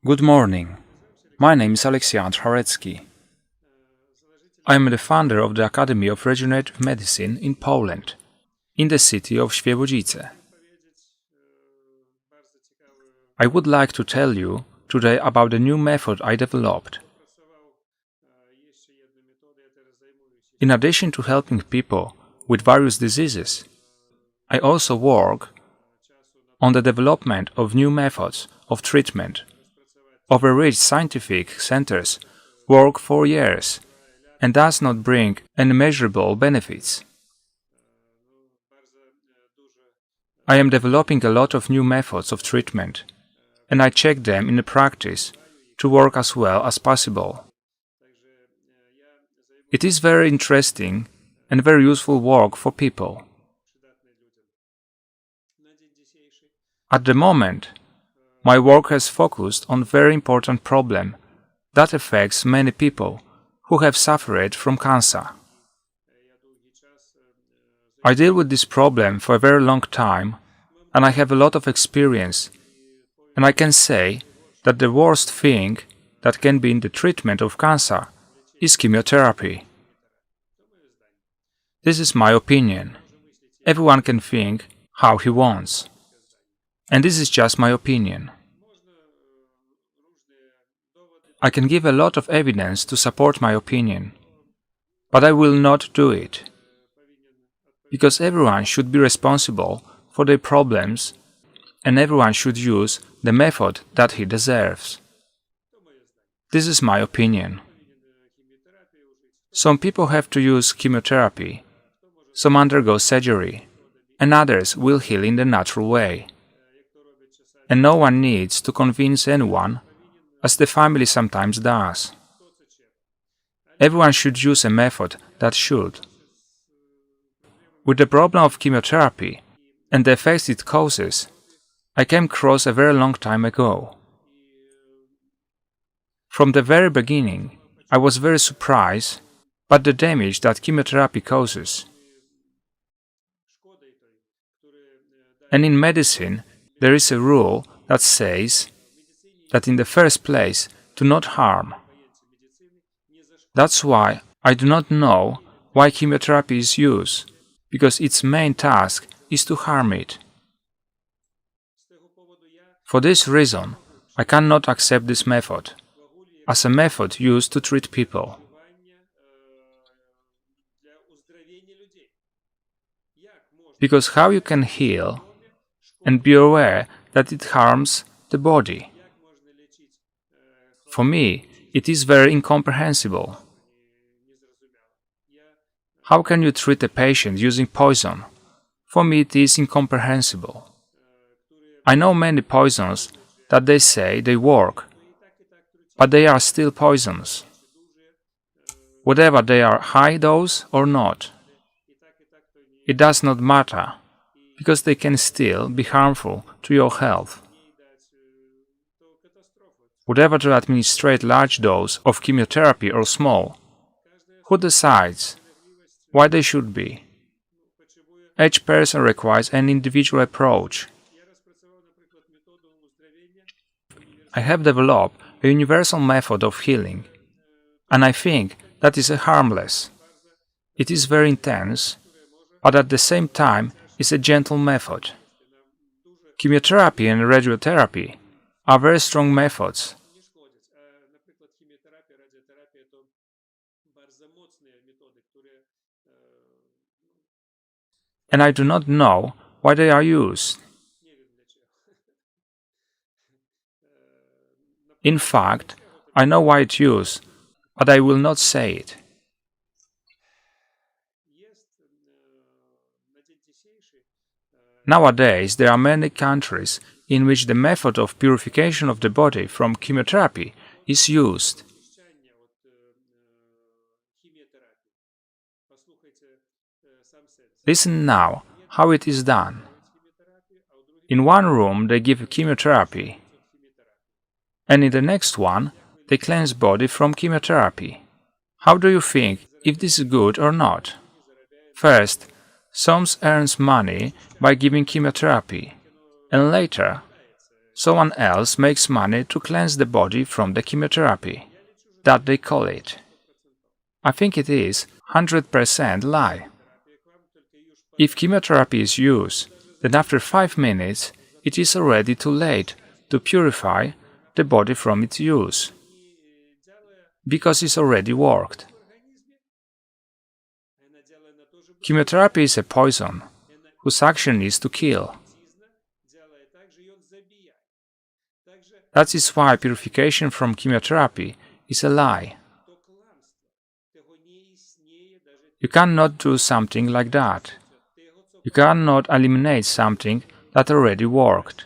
Good morning. My name is Aleksander Haretski. I am the founder of the Academy of Regenerative Medicine in Poland, in the city of Swiebodzice. I would like to tell you today about the new method I developed. In addition to helping people with various diseases, I also work on the development of new methods of treatment, over which scientific centers work for years and does not bring any measurable benefits. I am developing a lot of new methods of treatment, and I check them in the practice to work as well as possible. It is very interesting and very useful work for people. At the moment, my work has focused on a very important problem that affects many people who have suffered from cancer. I deal with this problem for a very long time, and I have a lot of experience, and I can say that the worst thing that can be in the treatment of cancer is chemotherapy. This is my opinion. Everyone can think how he wants. And this is just my opinion. I can give a lot of evidence to support my opinion, but I will not do it. Because everyone should be responsible for their problems, and everyone should use the method that he deserves. This is my opinion. Some people have to use chemotherapy, some undergo surgery, and others will heal in the natural way. And no one needs to convince anyone, as the family sometimes does. Everyone should use a method that should. With the problem of chemotherapy and the effects it causes, I came across a very long time ago. From the very beginning, I was very surprised by the damage that chemotherapy causes. And in medicine, there is a rule that says that in the first place, do not harm. That's why I do not know why chemotherapy is used, because its main task is to harm it. For this reason, I cannot accept this method as a method used to treat people. Because how you can heal and be aware that it harms the body? For me, it is very incomprehensible. How can you treat a patient using poison? For me, it is incomprehensible. I know many poisons that they say they work, but they are still poisons, whether they are high dose or not. It does not matter, because they can still be harmful to your health. Whether to administrate large dose of chemotherapy or small, who decides why they should be? Each person requires an individual approach. I have developed a universal method of healing, and I think that is harmless. It is very intense, but at the same time is a gentle method. Chemotherapy and radiotherapy are very strong methods. And I do not know why they are used. In fact, I know why it's used, but I will not say it. Nowadays, there are many countries in which the method of purification of the body from chemotherapy is used. Listen now how it is done. In one room they give chemotherapy, and in the next one they cleanse body from chemotherapy. How do you think if this is good or not? First, some earns money by giving chemotherapy, and later, someone else makes money to cleanse the body from the chemotherapy. That they call it. I think it is 100% lie. If chemotherapy is used, then after 5 minutes it is already too late to purify the body from its use, because it's already worked. Chemotherapy is a poison, whose action is to kill. That is why purification from chemotherapy is a lie. You cannot do something like that. You cannot eliminate something that already worked.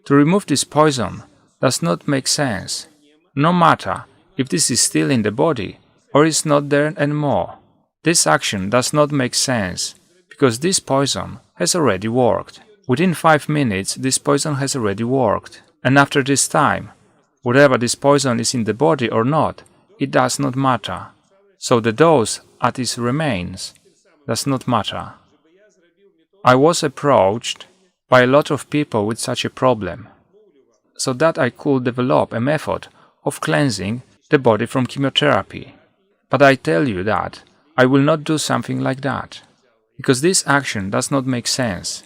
To remove this poison does not make sense, no matter if this is still in the body or is not there anymore. This action does not make sense, because this poison has already worked. Within 5 minutes, this poison has already worked. And after this time, whatever this poison is in the body or not, it does not matter. So the dose as it remains does not matter. I was approached by a lot of people with such a problem, so that I could develop a method of cleansing the body from chemotherapy. But I tell you that I will not do something like that, because this action does not make sense.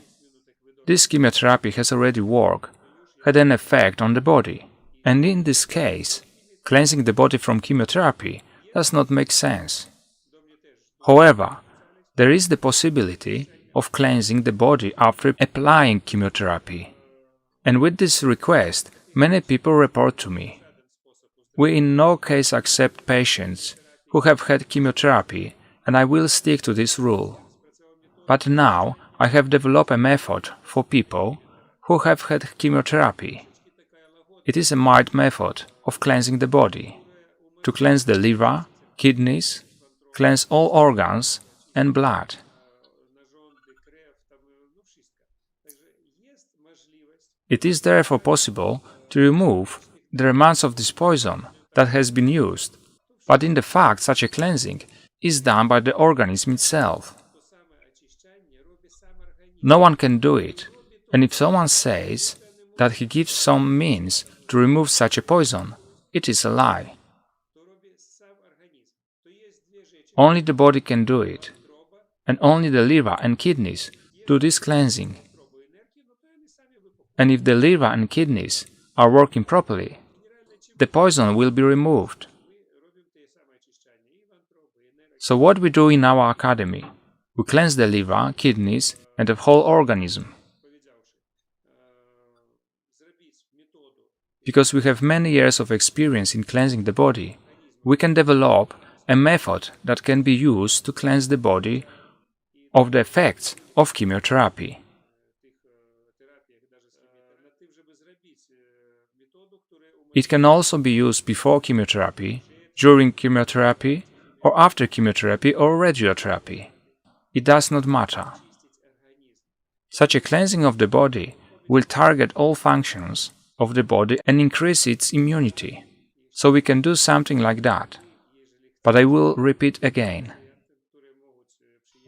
This chemotherapy has already worked, had an effect on the body, and in this case, cleansing the body from chemotherapy does not make sense. However, there is the possibility of cleansing the body after applying chemotherapy. And with this request, many people report to me. We in no case accept patients who have had chemotherapy, and I will stick to this rule. But now I have developed a method for people who have had chemotherapy. It is a mild method of cleansing the body, to cleanse the liver, kidneys, cleanse all organs and blood. It is therefore possible to remove the remains of this poison that has been used, but in the fact such a cleansing is done by the organism itself. No one can do it, and if someone says that he gives some means to remove such a poison, it is a lie. Only the body can do it, and only the liver and kidneys do this cleansing. And if the liver and kidneys are working properly, the poison will be removed. So what we do in our academy, we cleanse the liver, kidneys, and the whole organism. Because we have many years of experience in cleansing the body, we can develop a method that can be used to cleanse the body of the effects of chemotherapy. It can also be used before chemotherapy, during chemotherapy, or after chemotherapy or radiotherapy. It does not matter. Such a cleansing of the body will target all functions of the body and increase its immunity. So we can do something like that. But I will repeat again.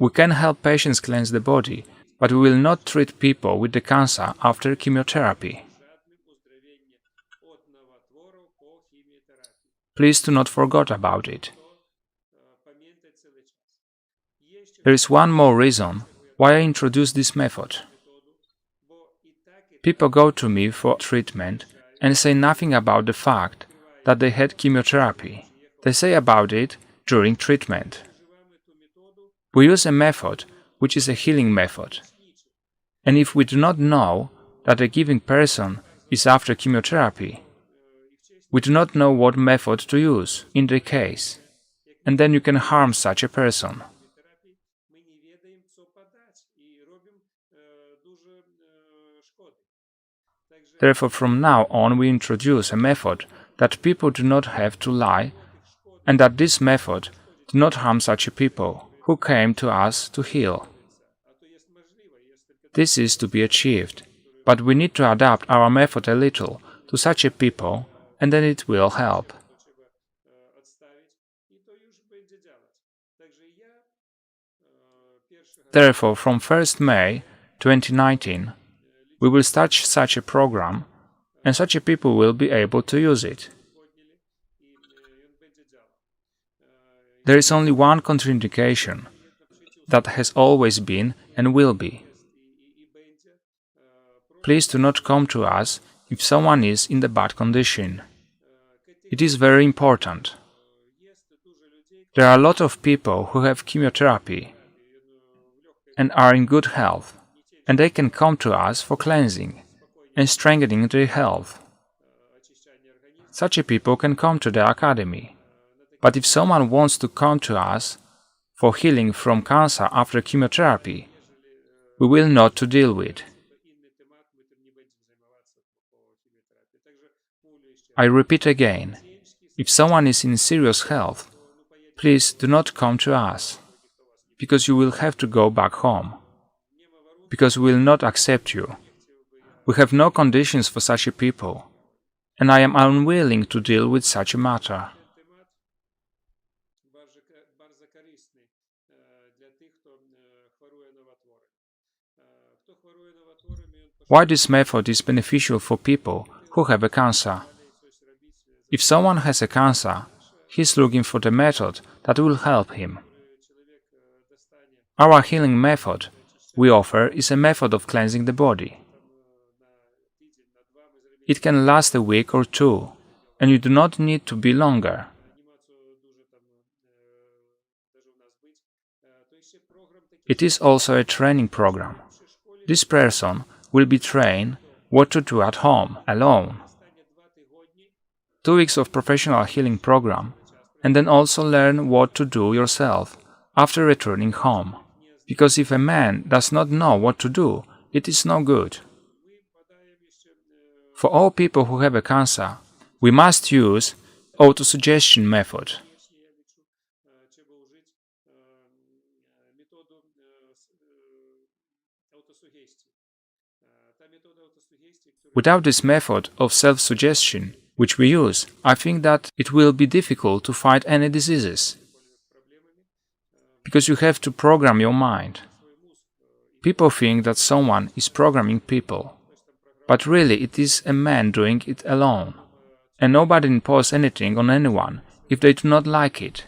We can help patients cleanse the body, but we will not treat people with the cancer after chemotherapy. Please do not forget about it. There is one more reason why I introduced this method. People go to me for treatment and say nothing about the fact that they had chemotherapy. They say about it during treatment. We use a method which is a healing method. And if we do not know that a given person is after chemotherapy, we do not know what method to use in the case, and then you can harm such a person. Therefore, from now on we introduce a method that people do not have to lie, and that this method do not harm such a people who came to us to heal. This is to be achieved, but we need to adapt our method a little to such a people, and then it will help. Therefore, from 1st May 2019, We will start such a program, and such a people will be able to use it. There is only one contraindication that has always been and will be. Please do not come to us if someone is in the bad condition. It is very important. There are a lot of people who have chemotherapy and are in good health, and they can come to us for cleansing and strengthening their health. Such a people can come to the Academy. But if someone wants to come to us for healing from cancer after chemotherapy, we will not to deal with. I repeat again, if someone is in serious health, please do not come to us, because you will have to go back home, because we will not accept you. We have no conditions for such a people, and I am unwilling to deal with such a matter. Why this method is beneficial for people who have a cancer? If someone has a cancer, he is looking for the method that will help him. Our healing method we offer is a method of cleansing the body. It can last a week or two, and you do not need to be longer. It is also a training program. This person will be trained what to do at home, alone. 2 weeks of professional healing program, and then also learn what to do yourself after returning home. Because if a man does not know what to do, it is no good. For all people who have a cancer, we must use autosuggestion method. Without this method of self-suggestion, which we use, I think that it will be difficult to fight any diseases. Because you have to program your mind. People think that someone is programming people, but really it is a man doing it alone, and nobody imposes anything on anyone if they do not like it.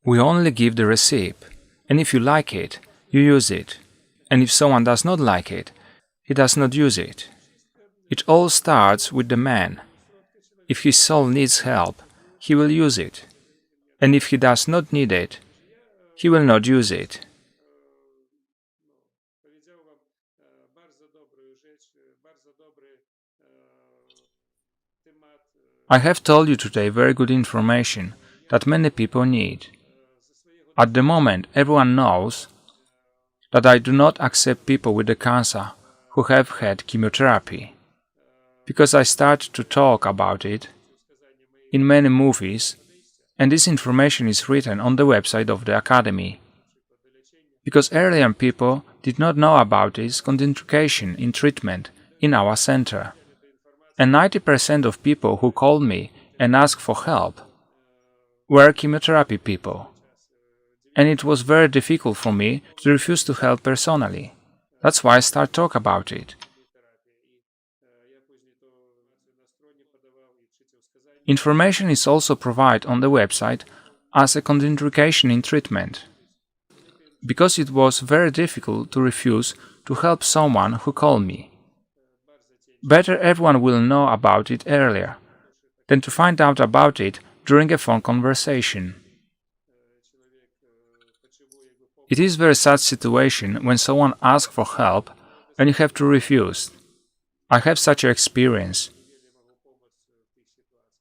We only give the recipe, and if you like it, you use it, and if someone does not like it, he does not use it. It all starts with the man. If his soul needs help, he will use it, and if he does not need it, he will not use it. I have told you today very good information that many people need. At the moment, everyone knows that I do not accept people with the cancer who have had chemotherapy, because I started to talk about it in many movies, and this information is written on the website of the Academy. Because earlier people did not know about this contraindication in treatment in our center, and 90% of people who called me and asked for help were chemotherapy people. And it was very difficult for me to refuse to help personally. That's why I started talk about it. Information is also provided on the website as a contraindication in treatment. Because it was very difficult to refuse to help someone who called me. Better everyone will know about it earlier than to find out about it during a phone conversation. It is a very sad situation when someone asks for help and you have to refuse. I have such an experience,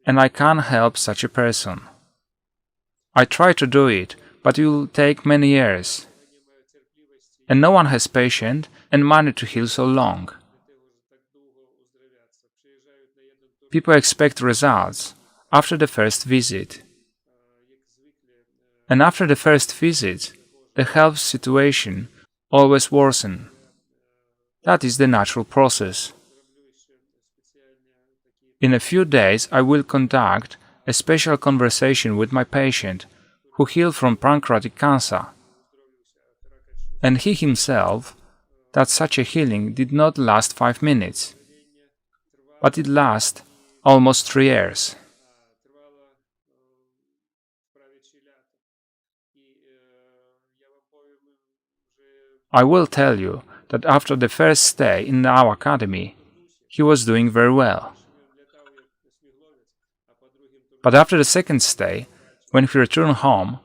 and I can't help such a person. I try to do it, but it will take many years, and no one has patience and money to heal so long. People expect results after the first visit, and after the first visit, the health situation always worsens. That is the natural process. In a few days I will conduct a special conversation with my patient who healed from pancreatic cancer. And he himself that such a healing did not last 5 minutes, but it lasted almost 3 years. I will tell you that after the first stay in our academy, he was doing very well. But after the second stay, when he returned home,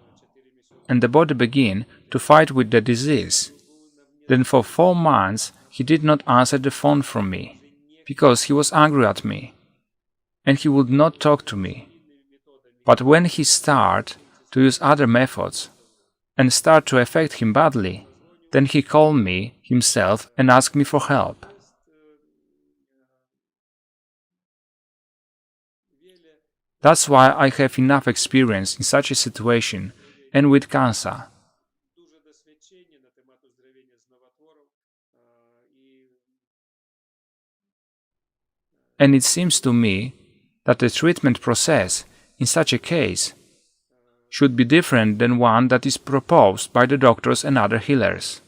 and the body began to fight with the disease, then for 4 months he did not answer the phone from me, because he was angry at me, and he would not talk to me. But when he started to use other methods, and start to affect him badly, then he called me himself and asked me for help. That's why I have enough experience in such a situation and with cancer. And it seems to me that the treatment process in such a case should be different than one that is proposed by the doctors and other healers.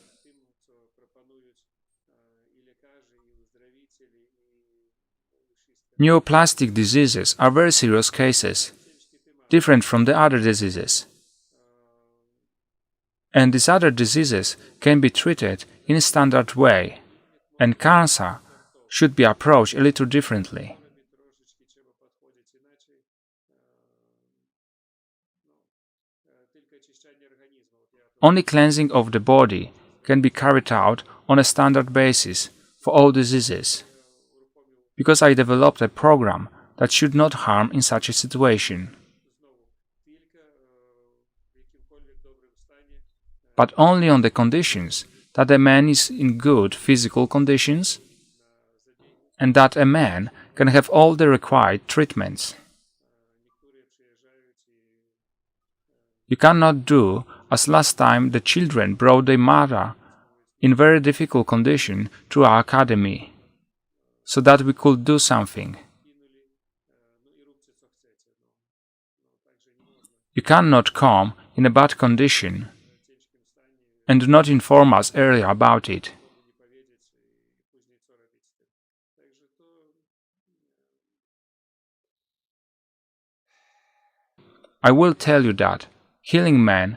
Neoplastic diseases are very serious cases, different from the other diseases. And these other diseases can be treated in a standard way, and cancer should be approached a little differently. Only cleansing of the body can be carried out on a standard basis for all diseases, because I developed a program that should not harm in such a situation. But only on the conditions that a man is in good physical conditions and that a man can have all the required treatments. You cannot do as last time the children brought their mother in very difficult condition to our academy, so that we could do something. You cannot come in a bad condition and do not inform us earlier about it. I will tell you that healing man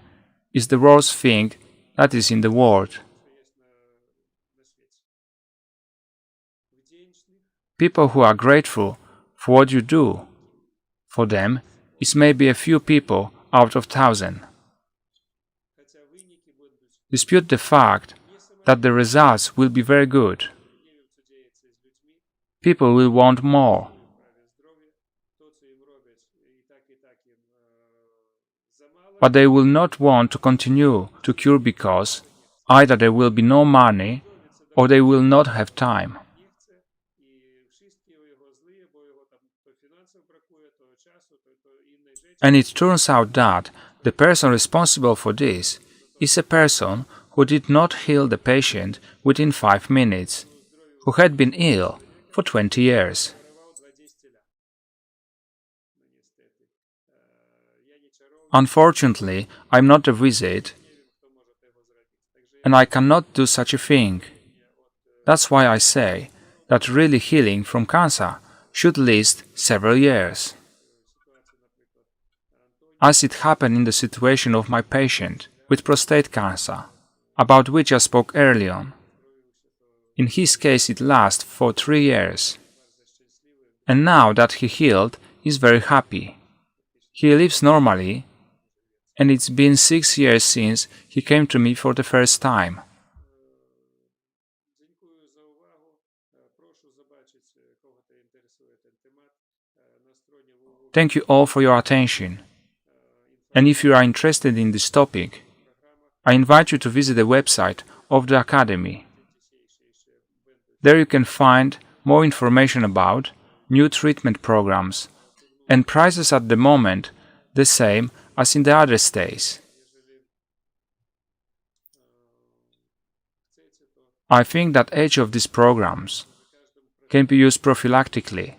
is the worst thing that is in the world. People who are grateful for what you do for them is maybe a few people out of 1,000. Dispute the fact that the results will be very good. People will want more. But they will not want to continue to cure because either there will be no money or they will not have time. And it turns out that the person responsible for this is a person who did not heal the patient within 5 minutes, who had been ill for 20 years. Unfortunately, I'm not a wizard, and I cannot do such a thing. That's why I say that really healing from cancer should last several years. As it happened in the situation of my patient with prostate cancer, about which I spoke earlier on. In his case it lasted for 3 years. And now that he healed, he is very happy. He lives normally, and it's been 6 years since he came to me for the first time. Thank you all for your attention. And if you are interested in this topic, I invite you to visit the website of the Academy. There you can find more information about new treatment programs and prices at the moment the same as in the other stays. I think that each of these programs can be used prophylactically,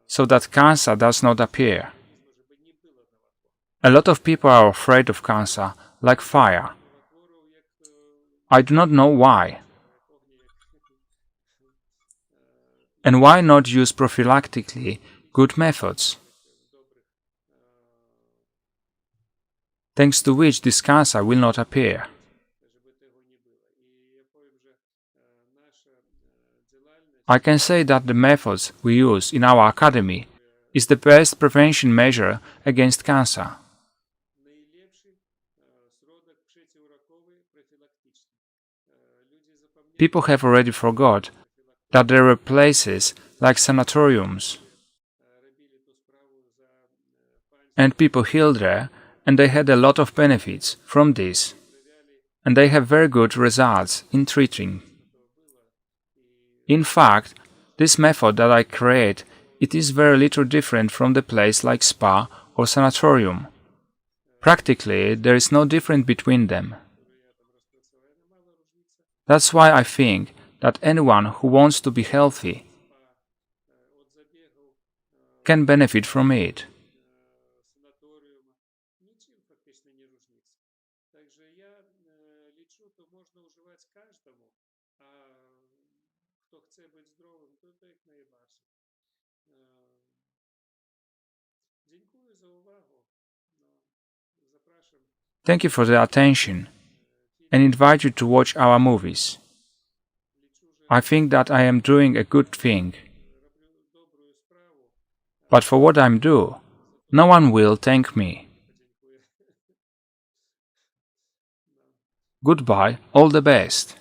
so that cancer does not appear. A lot of people are afraid of cancer like fire. I do not know why. And why not use prophylactically good methods, thanks to which this cancer will not appear? I can say that the methods we use in our academy is the best prevention measure against cancer. People have already forgot that there were places like sanatoriums, and people healed there, and they had a lot of benefits from this, and they have very good results in treating. In fact, this method that I create, it is very little different from the place like spa or sanatorium. Practically, there is no difference between them. That's why I think that anyone who wants to be healthy can benefit from it. Thank you for the attention and invite you to watch our movies. I think that I am doing a good thing. But for what I'm doing, no one will thank me. Goodbye, all the best.